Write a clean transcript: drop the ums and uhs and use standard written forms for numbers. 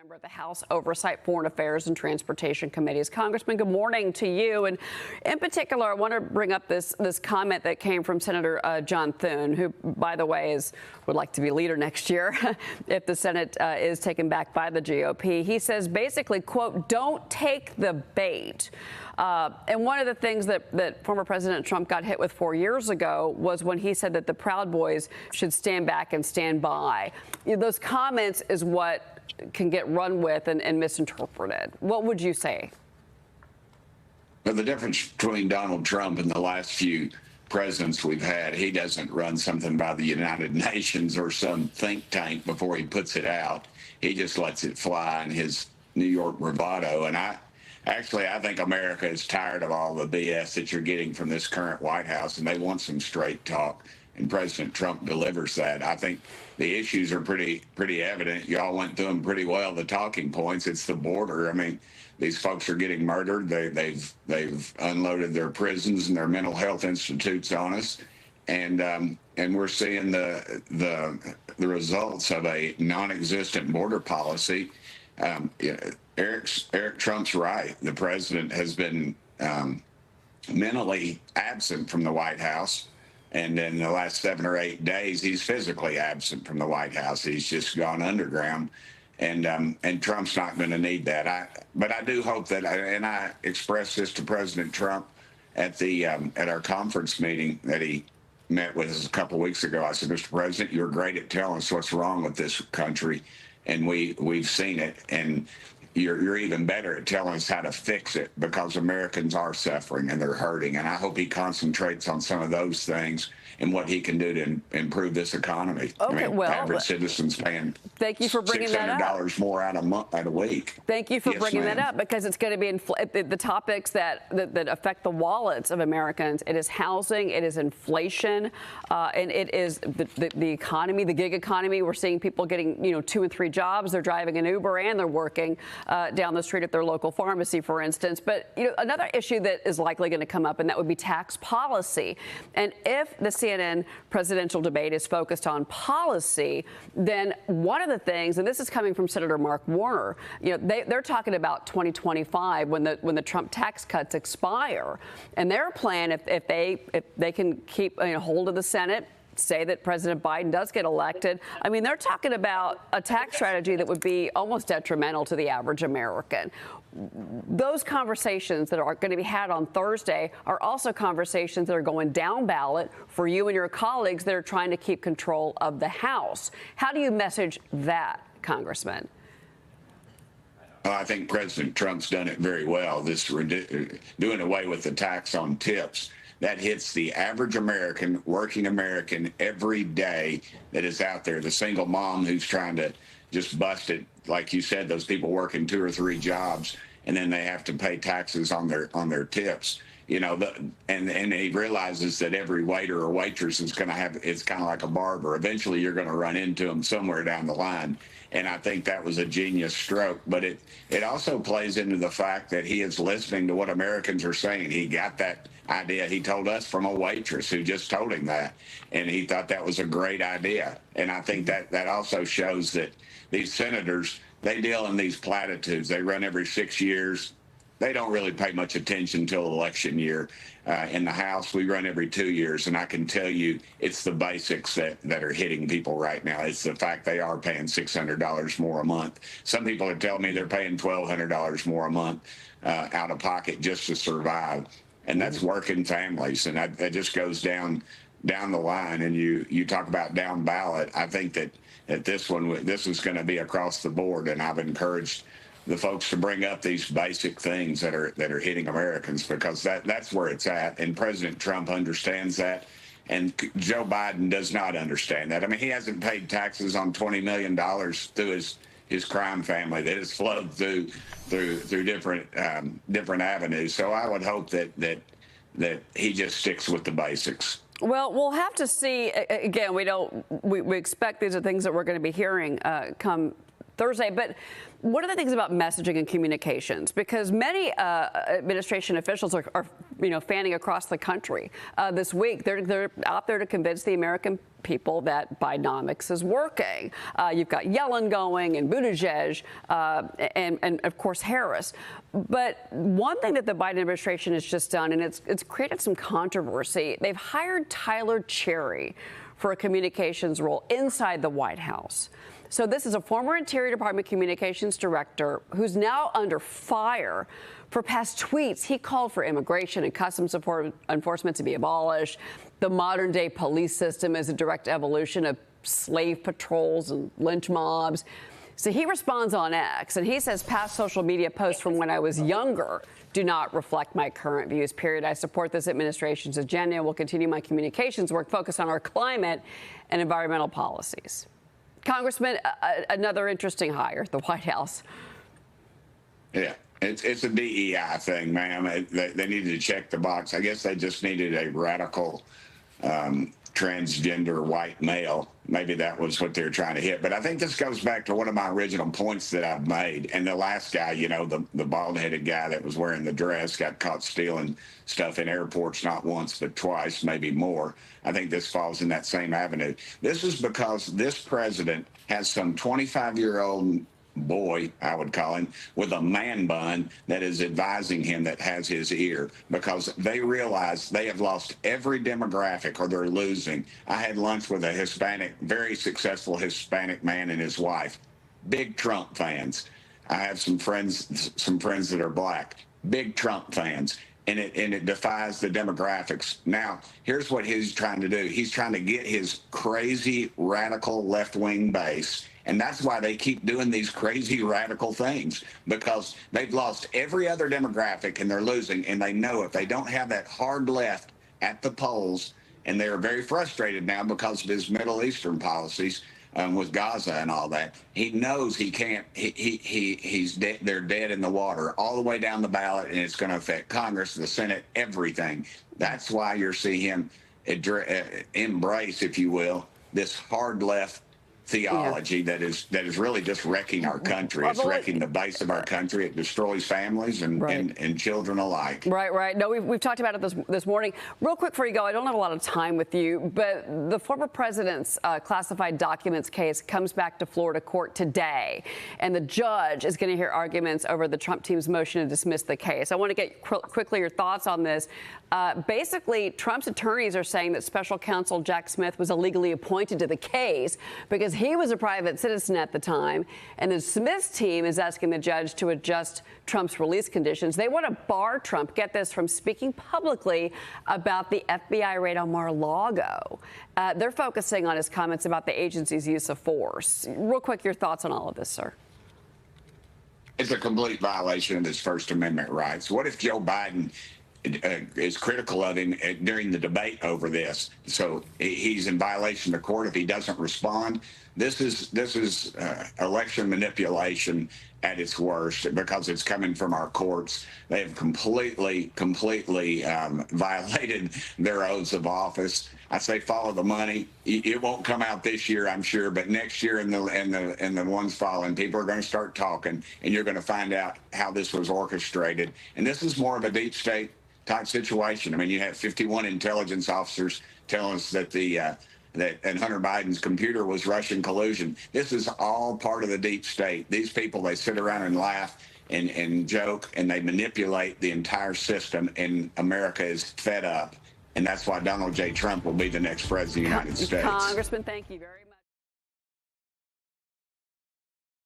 member of the House Oversight, Foreign Affairs, and Transportation Committees. Congressman, good morning to you. And in particular, I want to bring up this comment that came from Senator John Thune, who, by the way, would like to be leader next year if the Senate is taken back by the GOP. He says basically, quote, "Don't take the bait." And one of the things that former President Trump got hit with 4 years ago was when he said that the Proud Boys should stand back and stand by. Those comments is what can get run with and misinterpreted. What would you say? Well, the difference between Donald Trump and the last few presidents we've had, he doesn't run something by the United Nations or some think tank before he puts it out. He just lets it fly in his New York bravado. And I think America is tired of all the BS that you're getting from this current White House, and they want some straight talk. And President Trump delivers that. I think the issues are pretty evident. Y'all went through them pretty well. The talking points. It's the border. I mean, these folks are getting murdered. They've unloaded their prisons and their mental health institutes on us, and we're seeing the results of a non-existent border policy. Eric Trump's right. The president has been mentally absent from the White House. And in the last 7 or 8 days, he's physically absent from the White House. He's just gone underground, and Trump's not going to need that. But I do hope that, and I expressed this to President Trump at our conference meeting that he met with us a couple of weeks ago. I said, Mr. President, you're great at telling us what's wrong with this country, and we've seen it, and you're even better at telling us how to fix it, because Americans are suffering and they're hurting. And I hope he concentrates on some of those things and what he can do to improve this economy. Okay, average citizens paying thank you for bringing that up. $600 more out a week. Thank you for bringing that up, because it's going to be the topics that affect the wallets of Americans. It is housing, it is inflation, and it is the economy, the gig economy. We're seeing people getting 2 and 3 jobs. They're driving an Uber and they're working down the street at their local pharmacy, for instance. But another issue that is likely going to come up, and that would be tax policy. And if the CNN presidential debate is focused on policy, then one of the things, and this is coming from Senator Mark Warner, they're talking about 2025 when the Trump tax cuts expire, and their plan, if they can keep hold of the Senate, say that President Biden does get elected, I mean, they're talking about a tax strategy that would be almost detrimental to the average American. Those conversations that are going to be had on Thursday are also conversations that are going down ballot for you and your colleagues that are trying to keep control of the House. How do you message that, Congressman? Well, I think President Trump's done it very well. Doing away with the tax on tips. That hits the average American, working American every day that is out there. The single mom who's trying to just bust it, like you said, those people working 2 or 3 jobs, and then they have to pay taxes on their tips. And he realizes that every waiter or waitress is going to have, it's kind of like a barber. Eventually, you're going to run into them somewhere down the line. And I think that was a genius stroke. But it also plays into the fact that he is listening to what Americans are saying. He got that idea, he told us, from a waitress who just told him that. And he thought that was a great idea. And I think that also shows that these senators, they deal in these platitudes. They run every 6 years. They don't really pay much attention until election year. In the House, we run every 2 years, and I can tell you it's the basics that are hitting people right now. It's the fact they are paying $600 more a month. Some people are telling me they're paying $1,200 more a month out of pocket just to survive, and that's working families, and that just goes down the line. And you talk about down ballot. I think that this is going to be across the board, and I've encouraged the folks to bring up these basic things that are hitting Americans, because that's where it's at. And President Trump understands that, and Joe Biden does not understand that. I mean, he hasn't paid taxes on $20 million through his crime family that has flowed through different avenues. So I would hope that he just sticks with the basics. Well, we'll have to see. Again, we expect these are things that we're going to be hearing come Thursday. But what are the things about messaging and communications? Because many administration officials are fanning across the country this week. They're out there to convince the American people that Bidenomics is working. You've got Yellen going and Buttigieg and of course Harris. But one thing that the Biden administration has just done, and it's created some controversy, they've hired Tyler Cherry for a communications role inside the White House. So this is a former Interior Department communications director who's now under fire for past tweets. He called for immigration and customs enforcement to be abolished. The modern day police system is a direct evolution of slave patrols and lynch mobs. So he responds on X, and he says past social media posts from when I was younger do not reflect my current views, period. I support this administration's agenda and will continue my communications work focused on our climate and environmental policies. Congressman, another interesting hire at the White House. Yeah, it's a DEI thing, ma'am. They needed to check the box. I guess they just needed a radical transgender white male. Maybe that was what they were trying to hit. But I think this goes back to one of my original points that I've made. And the last guy, the bald-headed guy that was wearing the dress, got caught stealing stuff in airports not once but twice, maybe more. I think this falls in that same avenue. This is because this president has some 25-year-old boy, I would call him, with a man bun that is advising him, that has his ear, because they realize they have lost every demographic, or they're losing. I had lunch with a Hispanic, very successful Hispanic man and his wife, big Trump fans. I have some friends that are black, big Trump fans. And it defies the demographics. Now, here's what he's trying to do. He's trying to get his crazy, radical left-wing base. And that's why they keep doing these crazy, radical things, because they've lost every other demographic and they're losing. And they know if they don't have that hard left at the polls, and they're very frustrated now because of his Middle Eastern policies with Gaza and all that. He knows he can't. He's dead. They're dead in the water all the way down the ballot, and it's going to affect Congress, the Senate, everything. That's why you're seeing him embrace, if you will, this hard left theology that is really just wrecking our country. It's wrecking the base of our country. It destroys families and children alike. Right. No, we've talked about it this morning. Real quick before you go, I don't have a lot of time with you, but the former president's classified documents case comes back to Florida court today, and the judge is going to hear arguments over the Trump team's motion to dismiss the case. I want to get quickly your thoughts on this. Basically, Trump's attorneys are saying that special counsel Jack Smith was illegally appointed to the case because he was a private citizen at the time, and the Smith's team is asking the judge to adjust Trump's release conditions. They want to bar Trump, get this, from speaking publicly about the FBI raid on Mar-a-Lago. They're focusing on his comments about the agency's use of force. Real quick, your thoughts on all of this, sir. It's a complete violation of his First Amendment rights. What if Joe Biden is critical of him during the debate over this? So he's in violation of the court if he doesn't respond. This is election manipulation at its worst, because it's coming from our courts. They have completely violated their oaths of office. I say follow the money. It won't come out this year, I'm sure, but next year and the ones following, people are going to start talking, and you're going to find out how this was orchestrated. And this is more of a deep state type situation. I mean, you have 51 intelligence officers telling us that that Hunter Biden's computer was Russian collusion. This is all part of the deep state. These people, they sit around and laugh and joke, and they manipulate the entire system, and America is fed up. And that's why Donald J. Trump will be the next president of the United States. Congressman, thank you very much.